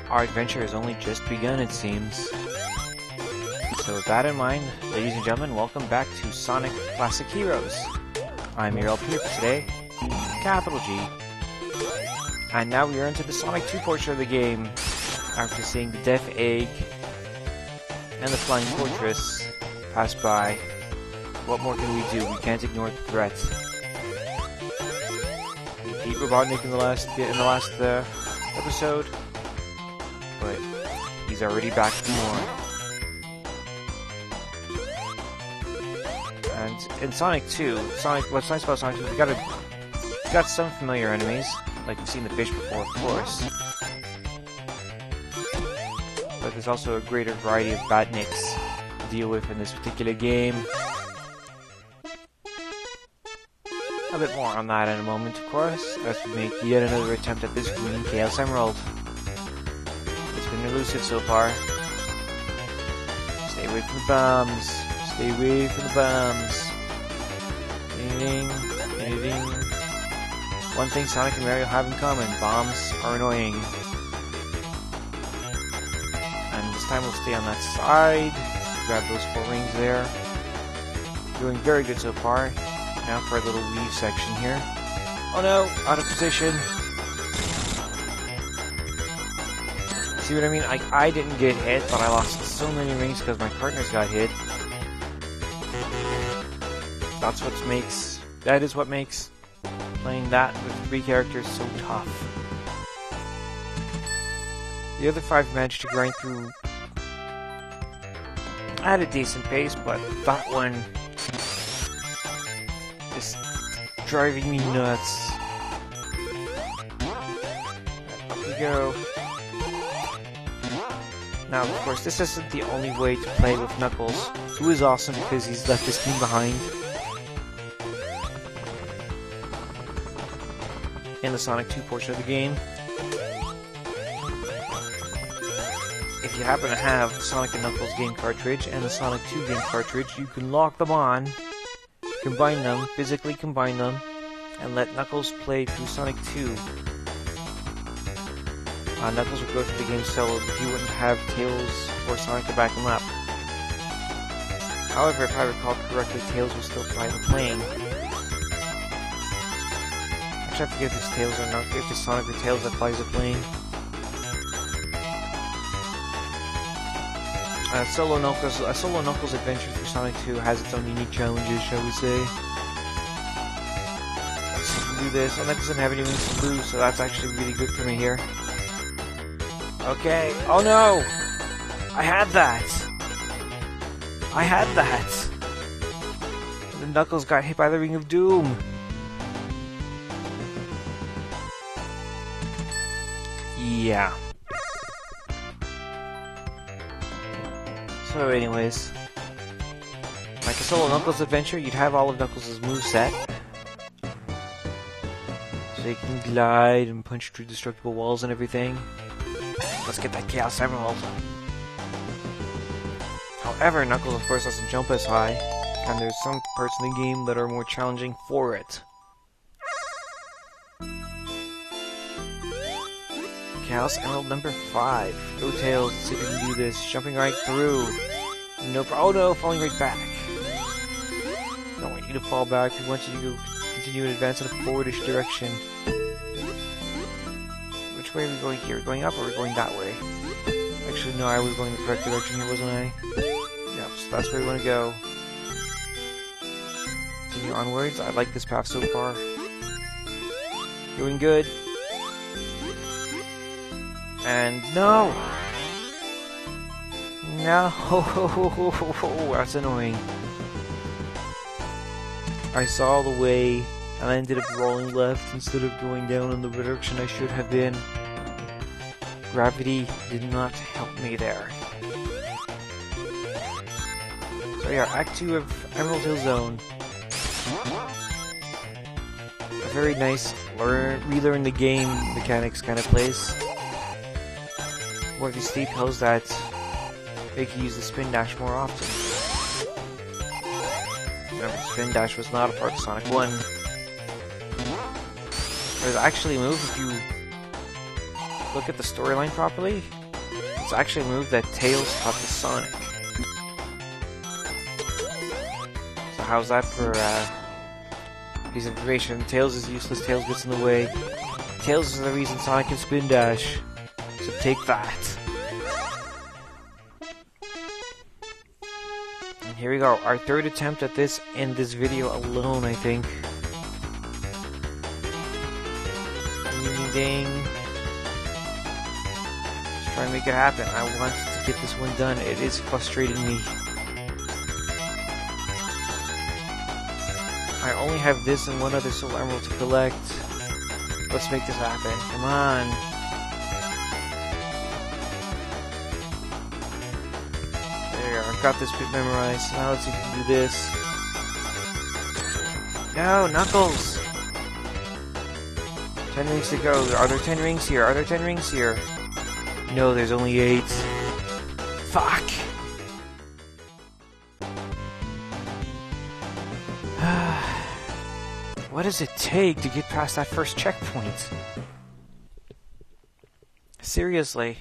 our adventure has only just begun, it seems. So with that in mind, ladies and gentlemen, welcome back to Sonic Classic Heroes. I'm your LP for today, capital G. And now we are into the Sonic 2 portion of the game. After seeing the Death Egg and the Flying Fortress pass by, what more can we do? We can't ignore the threat. We beat Robotnik in the last episode, but he's already back for more. And in Sonic 2, what's nice about Sonic 2 is we got some familiar enemies, like we've seen the fish before, of course. But there's also a greater variety of badniks to deal with in this particular game. A bit more on that in a moment, of course, as we make yet another attempt at this green Chaos Emerald. It's been elusive so far. Stay away from the bombs. Stay away from the bombs. Anything. One thing Sonic and Mario have in common, bombs are annoying. And this time we'll stay on that side. Grab those 4 rings there. Doing very good so far. Now for a little weave section here. Oh no! Out of position! See what I mean? Like, I didn't get hit, but I lost so many rings because my partners got hit. That is what makes playing that with 3 characters so tough. The other 5 managed to grind through at a decent pace, but that one is driving me nuts. Up we go. Now, of course, this isn't the only way to play with Knuckles, who is awesome because he's left his team behind in the Sonic 2 portion of the game. If you happen to have Sonic & Knuckles game cartridge and the Sonic 2 game cartridge, you can lock them on, combine them, physically combine them, and let Knuckles play through Sonic 2. Knuckles would go through the game solo, but you wouldn't have Tails or Sonic to back him up. However, if I recall correctly, Tails will still fly the plane. Actually, I forget if it's Tails or not, if it's Sonic or Tails that flies the plane. A Solo Knuckles adventure through Sonic 2 has its own unique challenges, shall we say. So we can do this, and that doesn't have any wings to lose, so that's actually really good for me here. Okay, oh no! I had that! And the Knuckles got hit by the Ring of Doom! Yeah. So anyways, like a Solo Knuckles adventure, you'd have all of Knuckles' moveset. So he can glide and punch through destructible walls and everything. Let's get that Chaos Emerald. However, Knuckles of course doesn't jump as high, and there's some parts in the game that are more challenging for it. Chaos Emerald number 5. Go Tails, let's see if we can do this. Jumping right through. Nope. Oh no, falling right back. Don't want you to fall back. We want you to continue and advance in a forwardish direction. Which way are we going here? Going up or are we going that way? Actually, no, I was going the correct direction here, wasn't I? Yep, so that's where we want to go. Continue onwards. I like this path so far. Doing good. And no! No! That's annoying. I saw the way, and I ended up rolling left instead of going down in the direction I should have been. Gravity did not help me there. So yeah, Act 2 of Emerald Hill Zone. A very nice relearn the game mechanics kind of place. One of these steep hills that make you use the spin dash more often. Remember, spin dash was not a part of Sonic 1. There's actually a move if you look at the storyline properly, it's actually a move that Tails taught to Sonic. So how's that for piece of information? Tails is useless, Tails gets in the way. Tails is the reason Sonic can spin dash. So take that. And here we go, our third attempt at this in this video alone, I think. Ding. Just try and make it happen. I want to get this one done. It is frustrating me. I only have this and one other Soul Emerald to collect. Let's make this happen. Come on. There, I've got this bit memorized. Now let's see if we can do this. No, Knuckles! 10 rings to go. Are there 10 rings here? Are there 10 rings here? No, there's only 8. Fuck! What does it take to get past that first checkpoint? Seriously.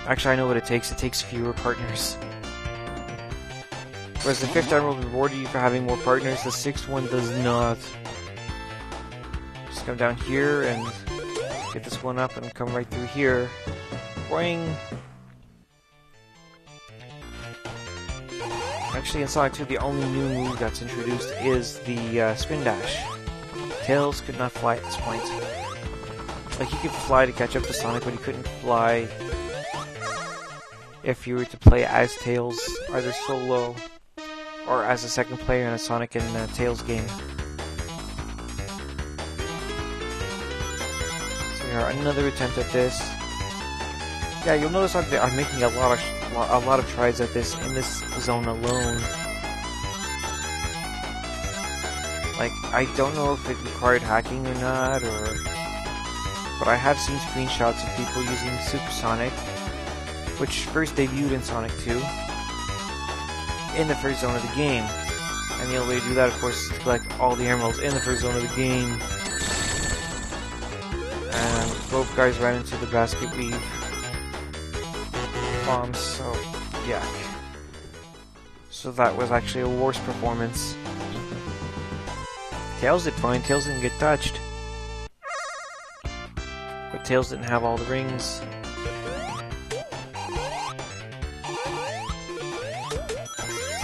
Actually, I know what it takes. It takes fewer partners. Whereas the 5th emerald rewarded you for having more partners, the 6th one does not. Come down here and get this one up and come right through here. Boing! Actually, in Sonic 2, the only new move that's introduced is the spin dash. Tails could not fly at this point. Like, he could fly to catch up to Sonic, but he couldn't fly if you were to play as Tails, either solo or as a second player in a Sonic and Tails game. Another attempt at this. Yeah, you'll notice I'm making a lot of tries at this in this zone alone. Like, I don't know if it required hacking or not, but I have seen screenshots of people using Supersonic, which first debuted in Sonic 2, in the first zone of the game. And the only way to do that, of course, is to collect all the emeralds in the first zone of the game. And both guys ran into the basket weave bombs, so yuck. So that was actually a worse performance. Tails did fine, Tails didn't get touched. But Tails didn't have all the rings.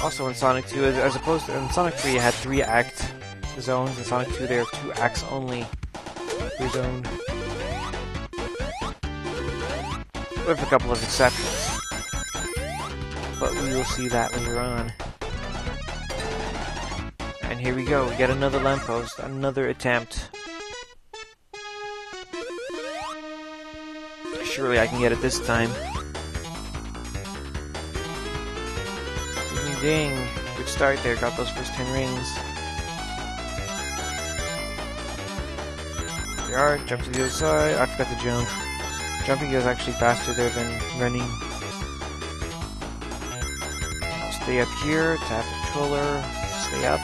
Also in Sonic 2, as opposed to in Sonic 3, you had 3 act zones. In Sonic 2, there are 2 acts only per zone. With a couple of exceptions. But we will see that later on. And here we go, we get another lamppost, another attempt. Surely I can get it this time. Ding ding, good start there, got those first 10 rings. There we are, jump to the other side, I forgot to jump. Jumping is actually faster there than running. Stay up here, tap the controller, stay up.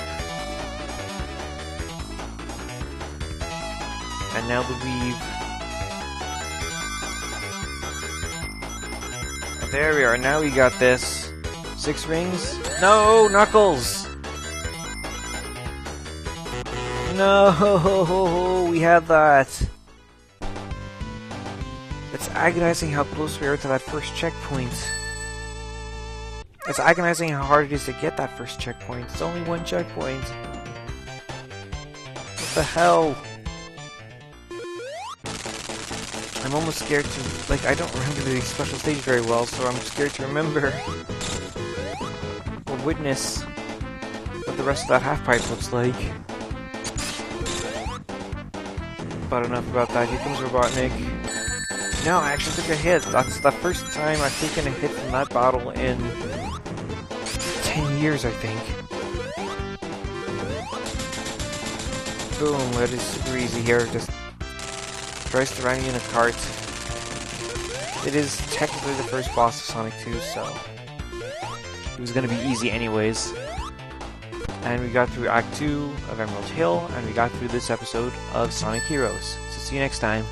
And now the weave. And there we are, now we got this. 6 rings? No, Knuckles! No, we had that. It's agonizing how close we are to that first checkpoint. It's agonizing how hard it is to get that first checkpoint. It's only 1 checkpoint. What the hell? I'm almost scared to... Like, I don't remember the special stage very well, so I'm scared to remember or witness what the rest of that half-pipe looks like. But enough about that. Here comes Robotnik. No, I actually took a hit. That's the first time I've taken a hit from that bottle in 10 years, I think. Boom, that is super easy here. Just tries to run me in a cart. It is technically the first boss of Sonic 2, so it was going to be easy anyways. And we got through Act 2 of Emerald Hill, and we got through this episode of Sonic Heroes. So see you next time.